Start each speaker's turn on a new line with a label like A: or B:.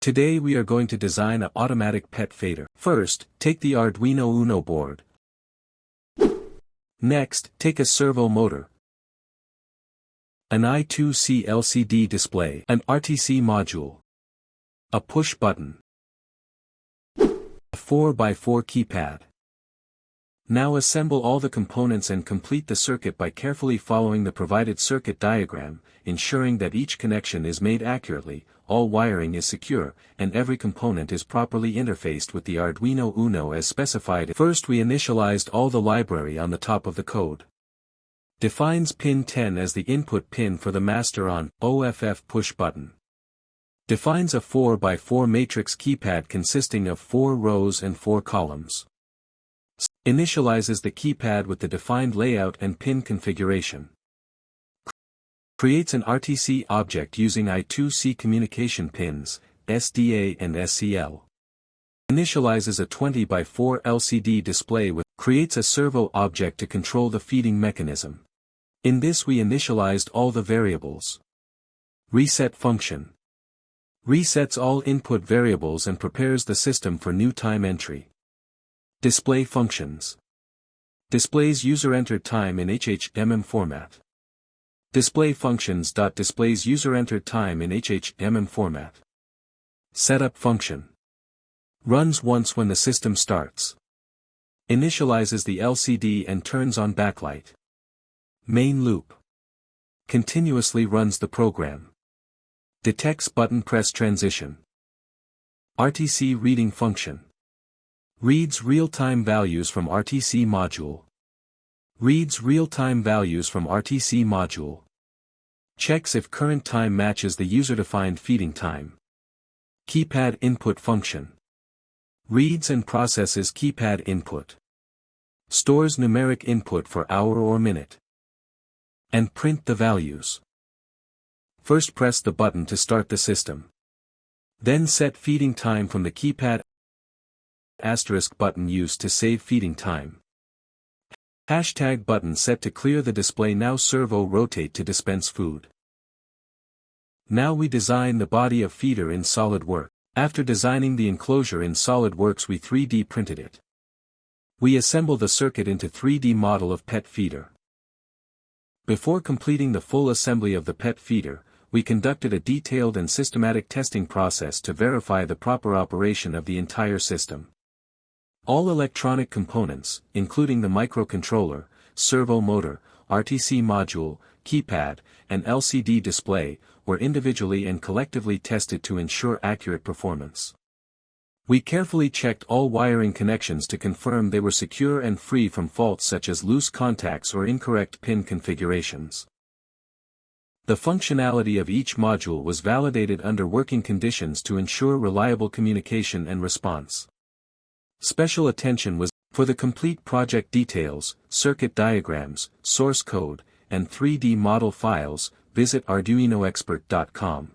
A: Today we are going to design an automatic pet feeder. First, take the Arduino Uno board. Next, take a servo motor, an I2C LCD display, an RTC module, a push button, a 4x4 keypad. Now assemble all the components and complete the circuit by carefully following the provided circuit diagram, ensuring that each connection is made accurately, all wiring is secure, and every component is properly interfaced with the Arduino Uno as specified. First we initialized all the library on the top of the code. Defines pin 10 as the input pin for the master on OFF push button. Defines a 4x4 matrix keypad consisting of 4 rows and 4 columns. Initializes the keypad with the defined layout and pin configuration. Creates an RTC object using I2C communication pins, SDA and SCL. Initializes a 20x4 LCD display with creates a servo object to control the feeding mechanism. In this we initialized all the variables. Reset function. Resets all input variables and prepares the system for new time entry. Display functions. Displays user-entered time in HHMM format. Display functions. Displays user-entered time in HHMM format. Setup function. Runs once when the system starts. Initializes the LCD and turns on backlight. Main loop. Continuously runs the program. Detects button press transition. RTC reading function. Reads real-time values from RTC module. Reads real-time values from RTC module. Checks if current time matches the user-defined feeding time. Keypad input function. Reads and processes keypad input. Stores numeric input for hour or minute. And print the values. First press the button to start the system. Then set feeding time from the keypad * button used to save feeding time. Hashtag button set to clear the display. Now servo rotate to dispense food. Now we design the body of feeder in SolidWorks. After designing the enclosure in SolidWorks we 3D printed it. We assemble the circuit into 3D model of pet feeder. Before completing the full assembly of the pet feeder, we conducted a detailed and systematic testing process to verify the proper operation of the entire system. All electronic components, including the microcontroller, servo motor, RTC module, keypad, and LCD display, were individually and collectively tested to ensure accurate performance. We carefully checked all wiring connections to confirm they were secure and free from faults such as loose contacts or incorrect pin configurations. The functionality of each module was validated under working conditions to ensure reliable communication and response. Special attention was for the complete project details, circuit diagrams, source code, and 3D model files. Visit ArduinoExpert.com.